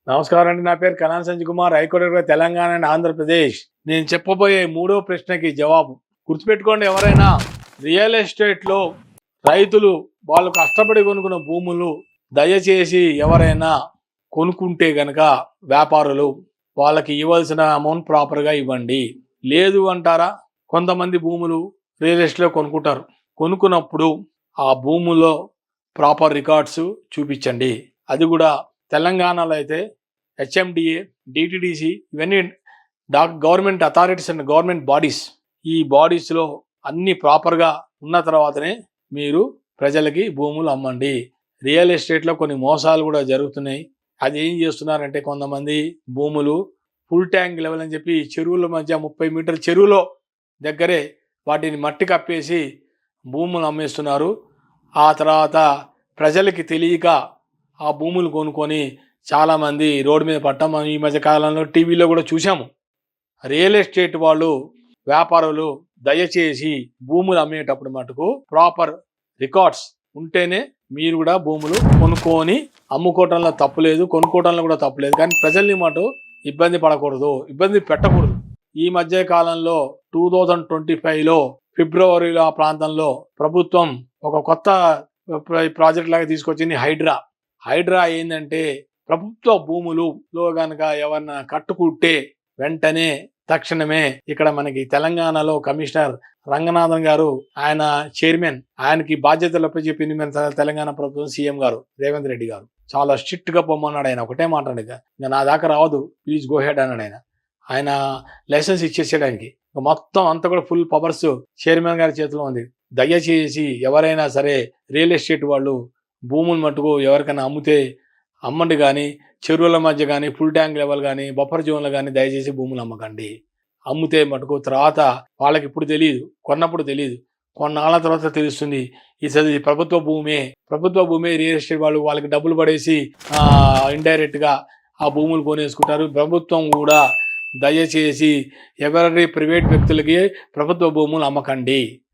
నమస్కారం అండి. నా పేరు Canaan Sanjay Kumar, high court Telangana and Andhra Pradesh. నేను చెప్పబోయే మూడో ప్రశ్నకి జవాబు గుర్తుపెట్టుకోండి. ఎవరైనా రియల్ ఎస్టేట్లో రైతులు వాళ్ళు కష్టపడి కొనుక్కున్న భూములు దయచేసి ఎవరైనా కొనుక్కుంటే గనక వ్యాపారులు వాళ్ళకి ఇవ్వాల్సిన అమౌంట్ ప్రాపర్గా ఇవ్వండి. లేదు అంటారా? కొంతమంది భూములు రియల్ ఎస్టేట్లో కొనుక్కుంటారు. కొనుక్కున్నప్పుడు ఆ భూముల్లో ప్రాపర్ రికార్డ్స్ చూపించండి. అది కూడా తెలంగాణలో అయితే హెచ్ఎండిఏ, డిటిడిసి ఇవన్నీ government authorities and government bodies. ఈ బాడీస్లో అన్ని ప్రాపర్గా ఉన్న తర్వాతనే మీరు ప్రజలకి భూములు అమ్మండి. రియల్ ఎస్టేట్లో కొన్ని మోసాలు కూడా జరుగుతున్నాయి. అది ఏం చేస్తున్నారంటే కొంతమంది భూములు ఫుల్ ట్యాంక్ లెవెల్ అని చెప్పి చెరువుల మధ్య 30 మీటర్ల చెరువులో దగ్గరే వాటిని మట్టి కప్పేసి భూములు అమ్మేస్తున్నారు. ఆ తర్వాత ప్రజలకి తెలియక ఆ భూములు కొనుక్కొని చాలామంది రోడ్డు మీద పట్టం ఈ మధ్య కాలంలో టీవీలో కూడా చూసాము. రియల్ ఎస్టేట్ వాళ్ళు వ్యాపారులు దయచేసి భూములు అమ్మేటప్పుడు మటుకు ప్రాపర్ రికార్డ్స్ ఉంటేనే మీరు కూడా భూములు కొనుక్కొని అమ్ముకోవటంలో తప్పులేదు, కొనుక్కోవటంలో కూడా తప్పులేదు. కానీ ప్రజల్ని మటు ఇబ్బంది పడకూడదు, ఇబ్బంది పెట్టకూడదు. ఈ మధ్య కాలంలో 2025లో ఫిబ్రవరిలో ఆ ప్రాంతంలో ప్రభుత్వం ఒక కొత్త ప్రాజెక్ట్ లాగా తీసుకొచ్చింది హైడ్రా ఏంటంటే ప్రభుత్వ భూములులో గనక ఎవరన్నా కట్టుకుంటే వెంటనే తక్షణమే ఇక్కడ మనకి తెలంగాణలో కమిషనర్ రంగనాథన్ గారు, ఆయన చైర్మన్, ఆయనకి బాధ్యతలు అప్పచెప్పింది మన తెలంగాణ ప్రభుత్వం సీఎం గారు రేవంత్ రెడ్డి గారు. చాలా స్ట్రిక్ట్ గా పొమ్మన్నాడు. ఆయన ఒకటే మాట ఇంకా నా దాకా రావద్దు, ప్లీజ్ గో హెడ్ అన్నాడు. ఆయన లైసెన్స్ ఇచ్చేసాడు ఆయనకి. మొత్తం అంతా కూడా ఫుల్ పవర్స్ చైర్మన్ గారి చేతిలో ఉంది. దయచేసి ఎవరైనా సరే రియల్ ఎస్టేట్ వాళ్ళు భూములు మట్టుకు ఎవరికైనా అమ్మితే అమ్మండి, కానీ చెరువుల మధ్య కానీ ఫుల్ ట్యాంక్ లెవెల్ కానీ బఫర్ జోన్లు కానీ దయచేసి భూములు అమ్మకండి. అమ్మితే మటుకు తర్వాత వాళ్ళకి ఇప్పుడు తెలియదు, కొన్నప్పుడు తెలియదు, కొన్నాళ్ళ తర్వాత తెలుస్తుంది ఇది ప్రభుత్వ భూమి రియల్ ఎస్టేట్ వాళ్ళకి డబ్బులు పడేసి ఇండైరెక్ట్గా ఆ భూములు కొనేసుకుంటారు. ప్రభుత్వం కూడా దయచేసి ఎవరి ప్రైవేట్ వ్యక్తులకి ప్రభుత్వ భూములు అమ్మకండి.